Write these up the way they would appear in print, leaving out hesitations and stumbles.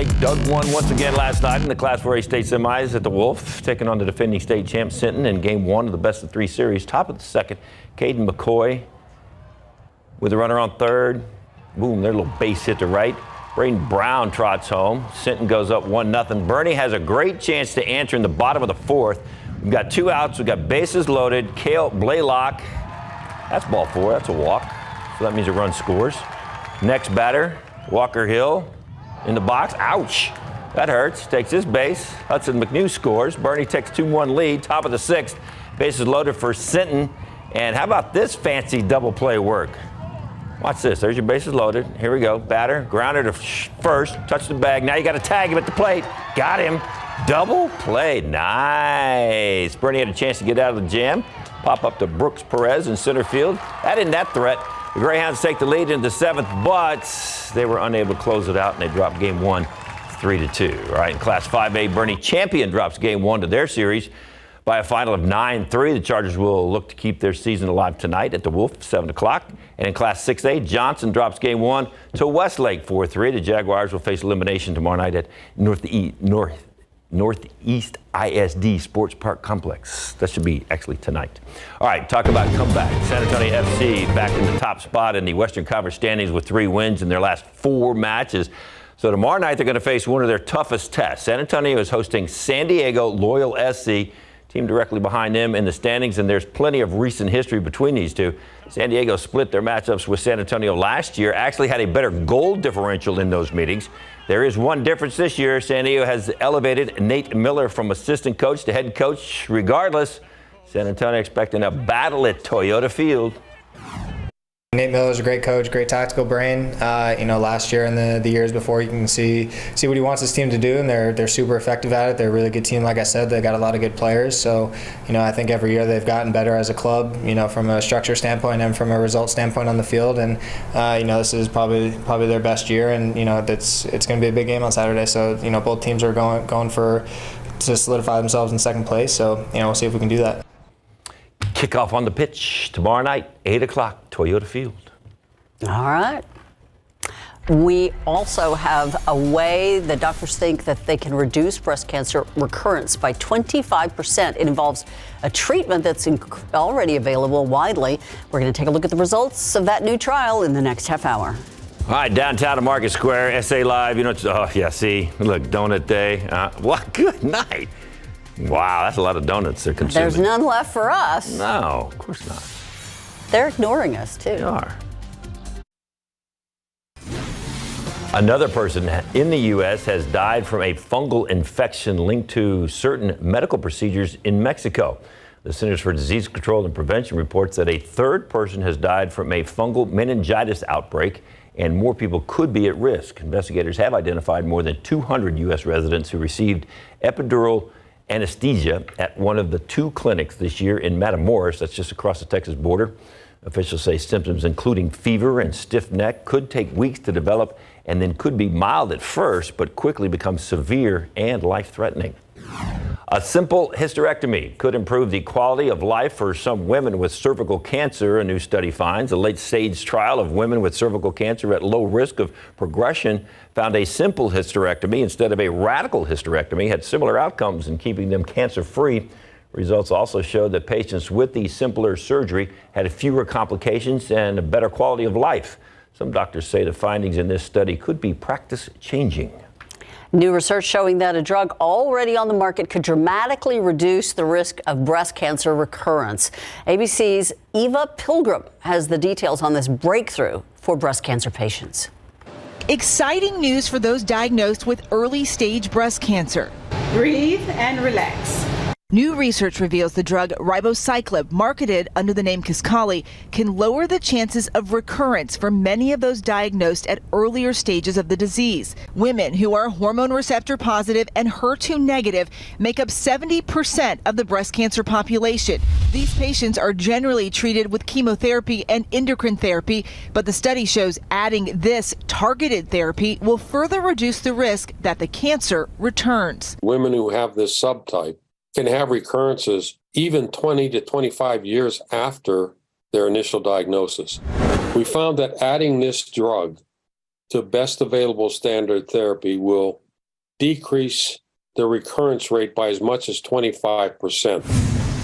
Westlake dug one once again last night in the Class 4A state semis at the Wolf, taking on the defending state champ Sinton in game one of the best of three series. Top of the second, Caden McCoy with the runner on third. Boom, their little base hit to right. Braden Brown trots home. Sinton goes up 1-0. Bernie has a great chance to answer in the bottom of the fourth. We've got two outs. We've got bases loaded. Cale Blaylock. That's ball four. That's a walk. So that means a run scores. Next batter, Walker Hill in the box. Ouch. That hurts. Takes his base. Hudson McNew scores. Bernie takes 2-1 lead. Top of the sixth. Bases loaded for Sinton. And how about this fancy double play work? Watch this. There's your bases loaded. Here we go. Batter, grounder to first. Touch the bag. Now you got to tag him at the plate. Got him. Double play. Nice. Bernie had a chance to get out of the jam. Pop up to Brooks Perez in center field. That isn't that threat. The Greyhounds take the lead in the seventh, but they were unable to close it out, and they dropped game one 3-2. All right, in Class 5A, Bernie Champion drops game one to their series by a final of 9-3. The Chargers will look to keep their season alive tonight at the Wolf, 7 o'clock. And in Class 6A, Johnson drops game one to Westlake, 4-3. The Jaguars will face elimination tomorrow night at Northeast ISD Sports Park Complex. That should be actually tonight. All right, talk about comeback. San Antonio FC back in the top spot in the Western Conference standings with 3 wins in their last 4 matches. So tomorrow night they're going to face one of their toughest tests. San Antonio is hosting San Diego Loyal SC, team directly behind them in the standings, and there's plenty of recent history between these two. San Diego split their matchups with San Antonio last year, actually had a better goal differential in those meetings. There is one difference this year. San Diego has elevated Nate Miller from assistant coach to head coach. Regardless, San Antonio expecting a battle at Toyota Field. Nate Miller is a great coach, great tactical brain. Last year and the years before, you can see what he wants his team to do, and they're super effective at it. They're a really good team, like I said. They got a lot of good players. So, I think every year they've gotten better as a club, from a structure standpoint and from a result standpoint on the field. And this is probably their best year, and it's going to be a big game on Saturday. So, both teams are going to solidify themselves in second place. So, we'll see if we can do that. Kickoff on the pitch tomorrow night, 8 o'clock, Toyota Field. All right. We also have a way that doctors think that they can reduce breast cancer recurrence by 25%. It involves a treatment that's already available widely. We're going to take a look at the results of that new trial in the next half hour. All right, downtown to Market Square, SA Live. Look, donut day. What good night. Wow, that's a lot of donuts they're consuming. There's none left for us. No, of course not. They're ignoring us, too. They are. Another person in the U.S. has died from a fungal infection linked to certain medical procedures in Mexico. The Centers for Disease Control and Prevention reports that a third person has died from a fungal meningitis outbreak, and more people could be at risk. Investigators have identified more than 200 U.S. residents who received epidural anesthesia at one of the 2 clinics this year in Matamoros, that's just across the Texas border. Officials say symptoms including fever and stiff neck could take weeks to develop and then could be mild at first, but quickly become severe and life-threatening. A simple hysterectomy could improve the quality of life for some women with cervical cancer, a new study finds. A late-stage trial of women with cervical cancer at low risk of progression found a simple hysterectomy instead of a radical hysterectomy had similar outcomes in keeping them cancer-free. Results also showed that patients with the simpler surgery had fewer complications and a better quality of life. Some doctors say the findings in this study could be practice-changing. New research showing that a drug already on the market could dramatically reduce the risk of breast cancer recurrence. ABC's Eva Pilgrim has the details on this breakthrough for breast cancer patients. Exciting news for those diagnosed with early-stage breast cancer. Breathe and relax. New research reveals the drug ribociclib, marketed under the name Kisqali, can lower the chances of recurrence for many of those diagnosed at earlier stages of the disease. Women who are hormone receptor positive and HER2 negative make up 70% of the breast cancer population. These patients are generally treated with chemotherapy and endocrine therapy, but the study shows adding this targeted therapy will further reduce the risk that the cancer returns. Women who have this subtype can have recurrences even 20 to 25 years after their initial diagnosis. We found that adding this drug to best available standard therapy will decrease the recurrence rate by as much as 25%.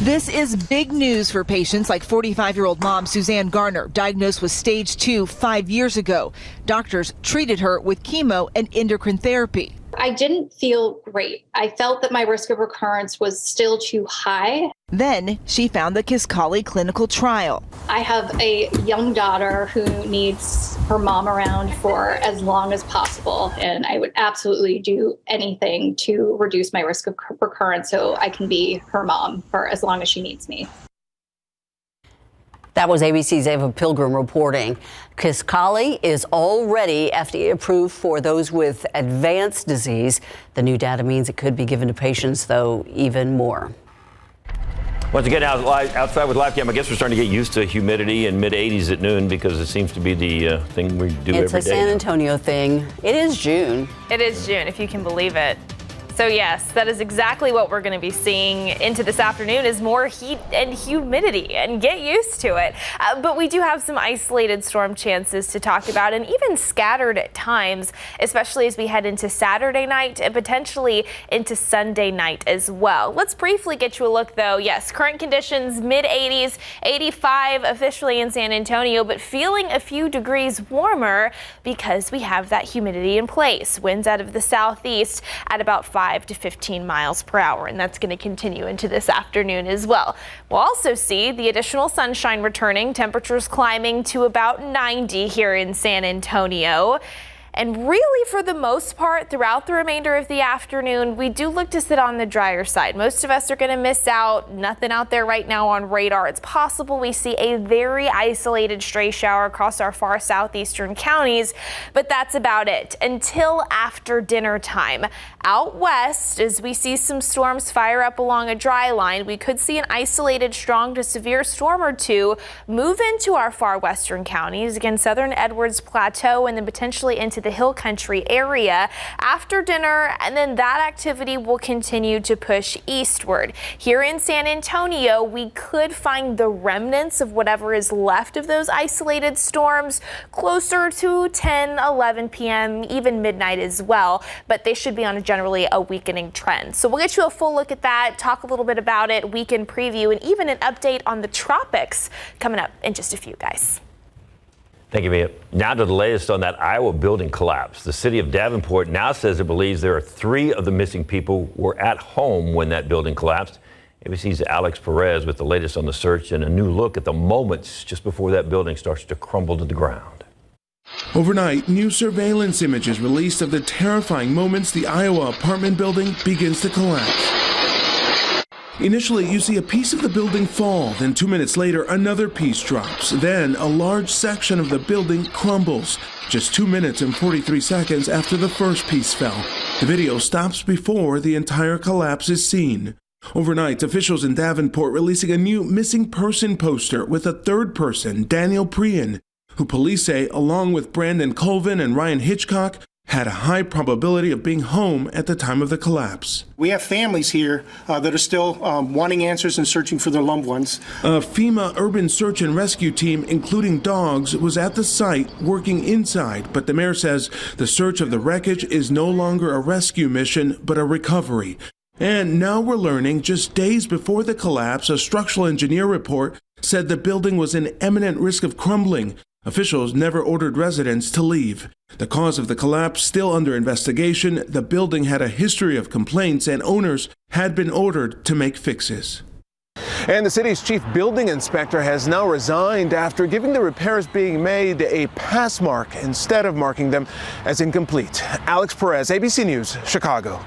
This is big news for patients like 45-year-old mom Suzanne Garner, diagnosed with stage 2 5 years ago. Doctors treated her with chemo and endocrine therapy. I didn't feel great. I felt that my risk of recurrence was still too high. Then she found the Kisqali clinical trial. I have a young daughter who needs her mom around for as long as possible, and I would absolutely do anything to reduce my risk of recurrence so I can be her mom for as long as she needs me. That was ABC's Ava Pilgrim reporting. Kisqali is already FDA approved for those with advanced disease. The new data means it could be given to patients, though, even more. Once again, outside with live cam, I guess we're starting to get used to humidity and mid-80s at noon because it seems to be the thing we do every day. It's a San Antonio thing. It is June. It is June, if you can believe it. So yes, that is exactly what we're going to be seeing into this afternoon is more heat and humidity, and get used to it. But we do have some isolated storm chances to talk about, and even scattered at times, especially as we head into Saturday night and potentially into Sunday night as well. Let's briefly get you a look though. Yes, current conditions mid-80s, 85 officially in San Antonio, but feeling a few degrees warmer because we have that humidity in place. Winds out of the southeast at about 5 to 15 miles per hour, and that's going to continue into this afternoon as well. We'll also see the additional sunshine returning, temperatures climbing to about 90 here in San Antonio. And really, for the most part, throughout the remainder of the afternoon, we do look to sit on the drier side. Most of us are going to miss out. Nothing out there right now on radar. It's possible we see a very isolated stray shower across our far southeastern counties, but that's about it until after dinner time. Out west, as we see some storms fire up along a dry line, we could see an isolated strong to severe storm or two move into our far western counties, again, southern Edwards Plateau, and then potentially into the Hill Country area after dinner, and then that activity will continue to push eastward. Here in San Antonio, we could find the remnants of whatever is left of those isolated storms closer to 10, 11 p.m., even midnight as well, but they should be on generally a weakening trend. So we'll get you a full look at that, talk a little bit about it, weekend preview, and even an update on the tropics coming up in just a few, guys. Thank you, Mia. Now to the latest on that Iowa building collapse. The city of Davenport now says it believes there are 3 of the missing people were at home when that building collapsed. ABC's Alex Perez with the latest on the search and a new look at the moments just before that building starts to crumble to the ground. Overnight, new surveillance images released of the terrifying moments the Iowa apartment building begins to collapse. Initially, you see a piece of the building fall, then 2 minutes later, another piece drops. Then, a large section of the building crumbles, just 2 minutes and 43 seconds after the first piece fell. The video stops before the entire collapse is seen. Overnight, officials in Davenport releasing a new missing person poster with a third person, Daniel Prian, who police say, along with Brandon Colvin and Ryan Hitchcock, had a high probability of being home at the time of the collapse. We have families here that are still wanting answers and searching for their loved ones. A FEMA urban search and rescue team, including dogs, was at the site working inside, but the mayor says the search of the wreckage is no longer a rescue mission, but a recovery. And now we're learning, just days before the collapse, a structural engineer report said the building was in imminent risk of crumbling. Officials never ordered residents to leave. The cause of the collapse still under investigation. The building had a history of complaints and owners had been ordered to make fixes. And the city's chief building inspector has now resigned after giving the repairs being made a pass mark instead of marking them as incomplete. Alex Perez, ABC News, Chicago.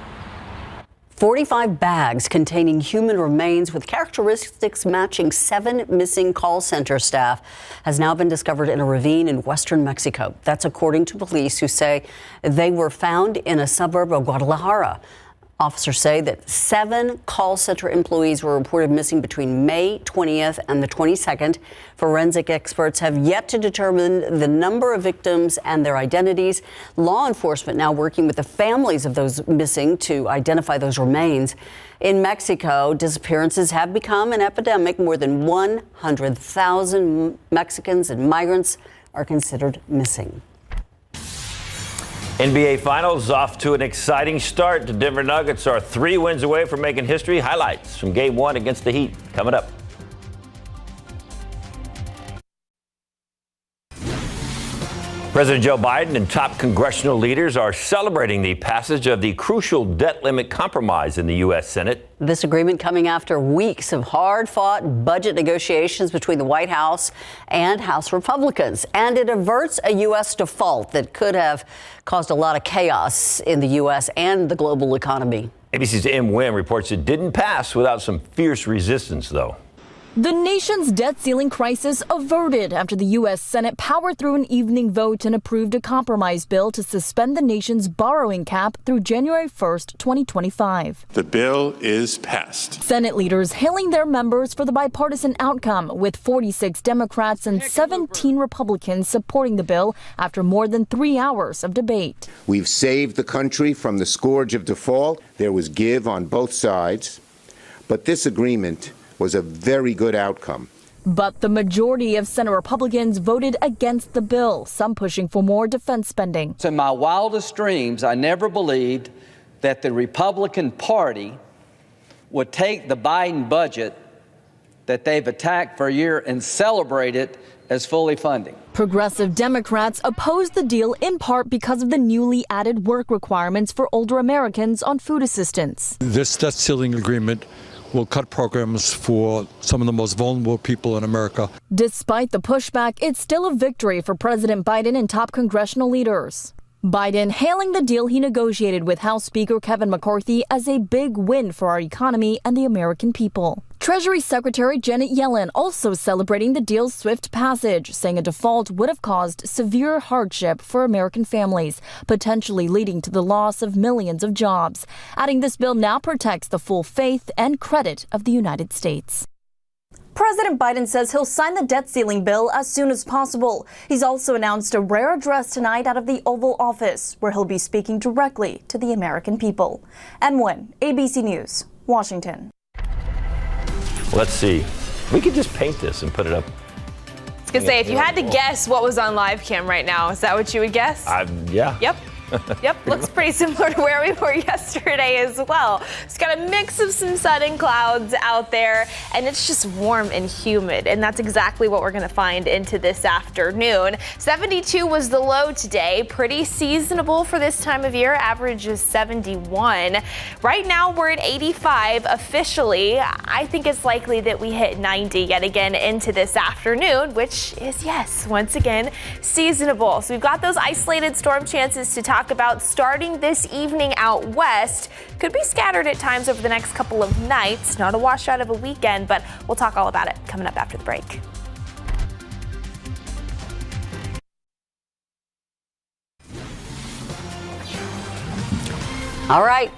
45 bags containing human remains with characteristics matching 7 missing call center staff has now been discovered in a ravine in western Mexico. That's according to police who say they were found in a suburb of Guadalajara. Officers say that 7 call center employees were reported missing between May 20th and the 22nd. Forensic experts have yet to determine the number of victims and their identities. Law enforcement now working with the families of those missing to identify those remains. In Mexico, disappearances have become an epidemic. More than 100,000 Mexicans and migrants are considered missing. NBA Finals off to an exciting start. The Denver Nuggets are 3 wins away from making history. Highlights from Game 1 against the Heat coming up. President Joe Biden and top congressional leaders are celebrating the passage of the crucial debt limit compromise in the U.S. Senate. This agreement coming after weeks of hard-fought budget negotiations between the White House and House Republicans. And it averts a U.S. default that could have caused a lot of chaos in the U.S. and the global economy. ABC's M. Wynn reports it didn't pass without some fierce resistance, though. The nation's debt ceiling crisis averted after the U.S. Senate powered through an evening vote and approved a compromise bill to suspend the nation's borrowing cap through January 1st, 2025. The bill is passed. Senate leaders hailing their members for the bipartisan outcome, with 46 Democrats and 17 Republicans supporting the bill after more than 3 hours of debate. We've saved the country from the scourge of default. There was give on both sides, but this agreement was a very good outcome. But the majority of Senate Republicans voted against the bill, some pushing for more defense spending. In my wildest dreams, I never believed that the Republican Party would take the Biden budget that they've attacked for a year and celebrate it as fully funding. Progressive Democrats opposed the deal in part because of the newly added work requirements for older Americans on food assistance. This debt ceiling agreement will cut programs for some of the most vulnerable people in America. Despite the pushback, it's still a victory for President Biden and top congressional leaders. Biden hailing the deal he negotiated with House Speaker Kevin McCarthy as a big win for our economy and the American people. Treasury Secretary Janet Yellen also celebrating the deal's swift passage, saying a default would have caused severe hardship for American families, potentially leading to the loss of millions of jobs. Adding this bill now protects the full faith and credit of the United States. President Biden says he'll sign the debt ceiling bill as soon as possible. He's also announced a rare address tonight out of the Oval Office, where he'll be speaking directly to the American people. M1, ABC News, Washington. Let's see. We could just paint this and put it up. I was going to say, if you had to guess what was on live cam right now, is that what you would guess? Yeah. Yep. Yep, looks pretty similar to where we were yesterday as well. It's got a mix of some sun and clouds out there, and it's just warm and humid, and that's exactly what we're going to find into this afternoon. 72 was the low today, pretty seasonable for this time of year. Average is 71. Right now we're at 85 officially. I think it's likely that we hit 90 yet again into this afternoon, which is, yes, once again, seasonable. So we've got those isolated storm chances to talk about starting this evening out west. Could be scattered at times over the next couple of nights. Not a washout of a weekend, but we'll talk all about it coming up after the break. All right,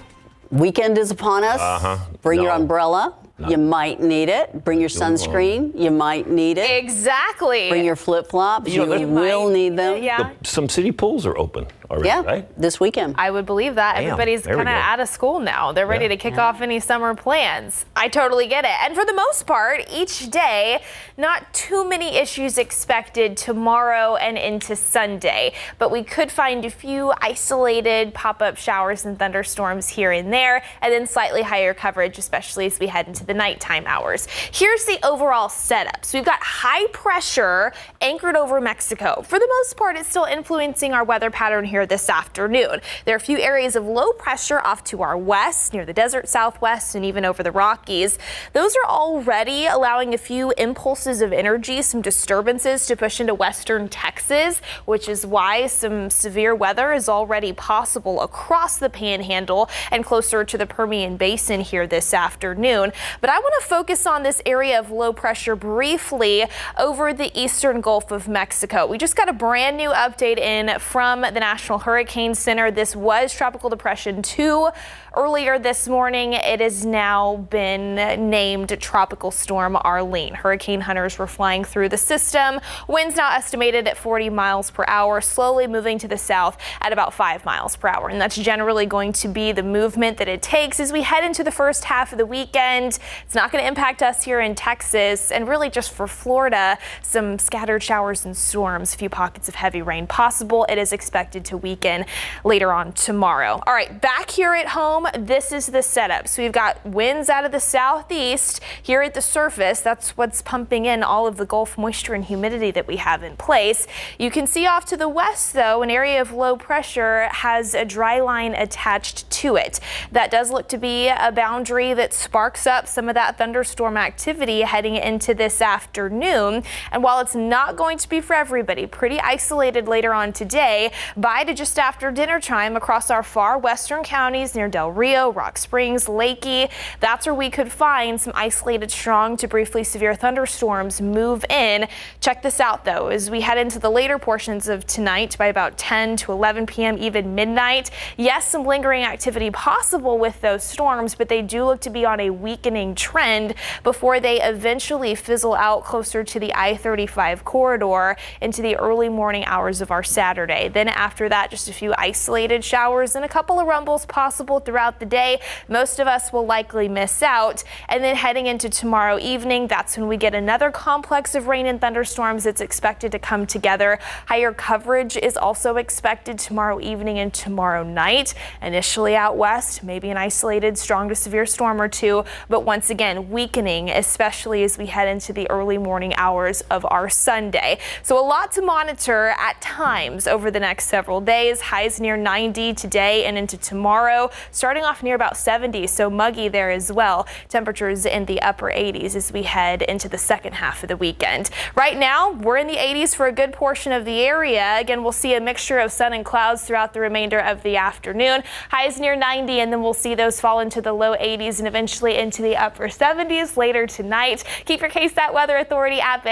weekend is upon us. Bring your umbrella. You might need it. Bring your sunscreen. You might need it. Exactly. Bring your flip-flops. You will need them. Yeah. Some city pools are open already, right? This weekend. I would believe that. Damn, everybody's there we kind of go. out of school now. They're ready to kick off any summer plans. I totally get it. And for the most part, each day, not too many issues expected tomorrow and into Sunday. But we could find a few isolated pop-up showers and thunderstorms here and there, and then slightly higher coverage, especially as we head into the nighttime hours. Here's the overall setup. So we've got high pressure anchored over Mexico. For the most part, it's still influencing our weather pattern here this afternoon. There are a few areas of low pressure off to our west, near the desert southwest, and even over the Rockies. Those are already allowing a few impulses of energy, some disturbances to push into western Texas, which is why some severe weather is already possible across the Panhandle and closer to the Permian Basin here this afternoon. But I want to focus on this area of low pressure briefly over the eastern Gulf of Mexico. We just got a brand new update in from the National Hurricane Center. This was Tropical Depression 2 earlier this morning. It has now been named Tropical Storm Arlene. Hurricane hunters were flying through the system. Winds now estimated at 40 miles per hour, slowly moving to the south at about 5 miles per hour. And that's generally going to be the movement that it takes as we head into the first half of the weekend. It's not going to impact us here in Texas, and really just for Florida, some scattered showers and storms, a few pockets of heavy rain possible. It is expected to to weaken later on tomorrow. All right, back here at home, this is the setup. So we've got winds out of the southeast here at the surface. That's what's pumping in all of the Gulf moisture and humidity that we have in place. You can see off to the west, though, an area of low pressure has a dry line attached to it. That does look to be a boundary that sparks up some of that thunderstorm activity heading into this afternoon. And while it's not going to be for everybody, pretty isolated later on today, by to just after dinner time across our far western counties near Del Rio, Rock Springs, Lakey, that's where we could find some isolated strong to briefly severe thunderstorms move in. Check this out, though, as we head into the later portions of tonight by about 10 to 11 p.m., even midnight. Yes, some lingering activity possible with those storms, but they do look to be on a weakening trend before they eventually fizzle out closer to the I-35 corridor into the early morning hours of our Saturday. Then after that, just a few isolated showers and a couple of rumbles possible throughout the day. Most of us will likely miss out. And then heading into tomorrow evening, that's when we get another complex of rain and thunderstorms that's expected to come together. Higher coverage is also expected tomorrow evening and tomorrow night. Initially out west, maybe an isolated strong to severe storm or two, but once again weakening, especially as we head into the early morning hours of our Sunday. So a lot to monitor at times over the next several days. Highs near 90 today and into tomorrow, starting off near about 70, so muggy there as well. Temperatures in the upper 80s as we head into the second half of the weekend. Right now, we're in the 80s for a good portion of the area. Again, we'll see a mixture of sun and clouds throughout the remainder of the afternoon. Highs near 90, and then we'll see those fall into the low 80s and eventually into the upper 70s later tonight. Keep your KSAT Weather Authority app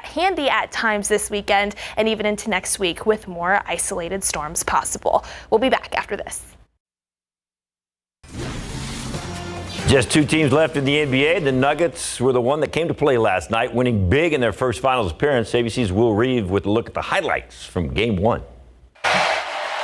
handy at times this weekend and even into next week with more isolated storms possible. We'll be back after this. Just two teams left in the NBA. The Nuggets were the one that came to play last night, winning big in their first finals appearance. ABC's Will Reeve with a look at the highlights from Game 1.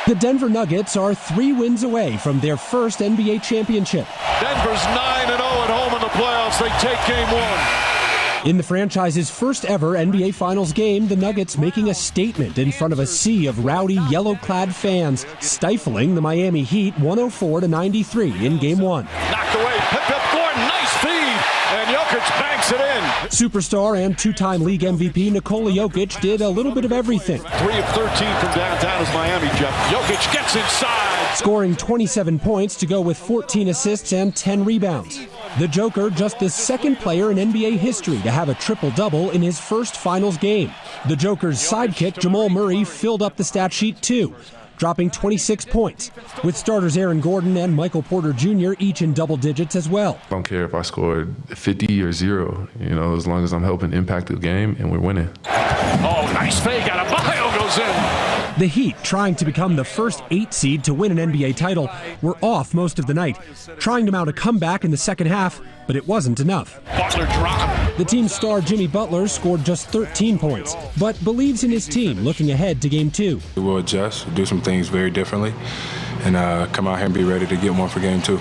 The Denver Nuggets are 3 wins away from their first NBA championship. Denver's 9-0 at home in the playoffs. They take Game 1. In the franchise's first ever NBA Finals game, the Nuggets making a statement in front of a sea of rowdy yellow-clad fans, stifling the Miami Heat 104-93 in Game 1. Knocked away, picked up Gordon, nice feed, and Jokic banks it in. Superstar and two-time league MVP Nikola Jokic did a little bit of everything. 3 of 13 from downtown is Miami, Jeff. Jokic gets inside. Scoring 27 points to go with 14 assists and 10 rebounds. The Joker, just the second player in NBA history to have a triple-double in his first finals game. The Joker's sidekick, Jamal Murray, filled up the stat sheet too, dropping 26 points, with starters Aaron Gordon and Michael Porter Jr. each in double digits as well. I don't care if I scored 50 or 0, as long as I'm helping impact the game and we're winning. Oh, nice fake out of Bio goes in. The Heat, trying to become the first 8 seed to win an NBA title, were off most of the night, trying to mount a comeback in the second half, but it wasn't enough. Butler dropped. The team's star Jimmy Butler scored just 13 points, but believes in his team looking ahead to Game 2. We'll adjust, do some things very differently, and come out here and be ready to get one for Game 2.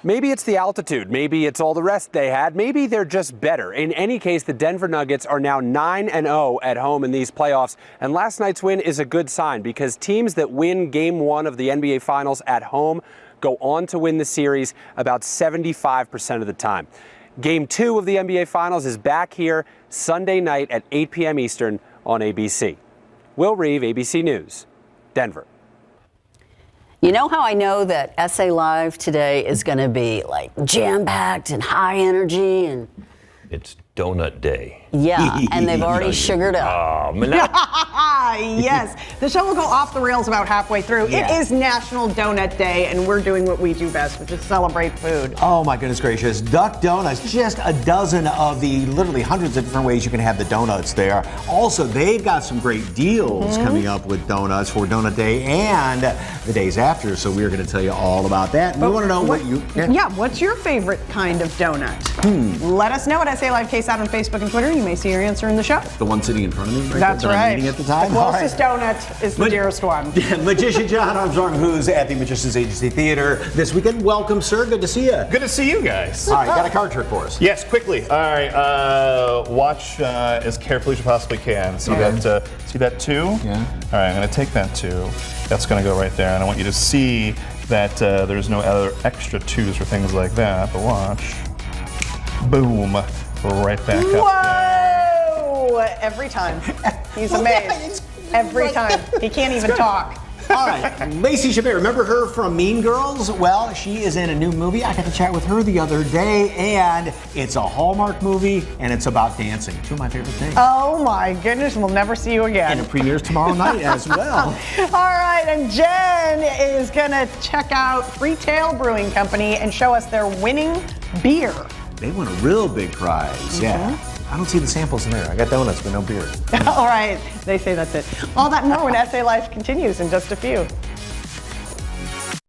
Maybe it's the altitude. Maybe it's all the rest they had. Maybe they're just better. In any case, the Denver Nuggets are now 9-0 at home in these playoffs. And last night's win is a good sign because teams that win Game 1 of the NBA Finals at home go on to win the series about 75% of the time. Game 2 of the NBA Finals is back here Sunday night at 8 p.m. Eastern on ABC. Will Reeve, ABC News, Denver. You know how I know that SA Live today is going to be like jam-packed and high energy and... It's Donut Day. Yeah, and they've already sugared up. Oh, man. Yes, the show will go off the rails about halfway through. Yeah. It is National Donut Day, and we're doing what we do best, which is celebrate food. Oh my goodness gracious. Duck Donuts, just a dozen of the literally hundreds of different ways you can have the donuts there. Also, they've got some great deals coming up with donuts for Donut Day and the days after, so we're going to tell you all about that. And we want to know what you... Yeah, what's your favorite kind of donut? Let us know at SA Live KSAT on Facebook and Twitter. you may see your answer in the show. The one sitting in front of me, right? That's there, that I'm right. eating at the time. The All closest donut is the dearest one. Magician John Armstrong, who's at the Magicians Agency Theater this weekend. Welcome, sir. Good to see you. Good to see you guys. All right, got a card trick for us. Yes, quickly. All right, watch as carefully as you possibly can. See that 2? Yeah. All right, I'm going to take that 2. That's going to go right there, and I want you to see that there's no other extra 2s for things like that. But watch. Boom. Right back up. Whoa! Every time. He's amazed. Every time. He can't even talk. All right, Lacey Chabert, remember her from Mean Girls? Well, she is in a new movie. I got to chat with her the other day, and it's a Hallmark movie, and it's about dancing. 2 of my favorite things. Oh my goodness, we'll never see you again. And it premieres tomorrow night as well. All right, and Jen is gonna check out Freetail Brewing Company and show us their winning beer. They won a real big prize, yeah. I don't see the samples in there. I got donuts, but no beer. All right, they say that's it. All that and more when SA Life continues in just a few.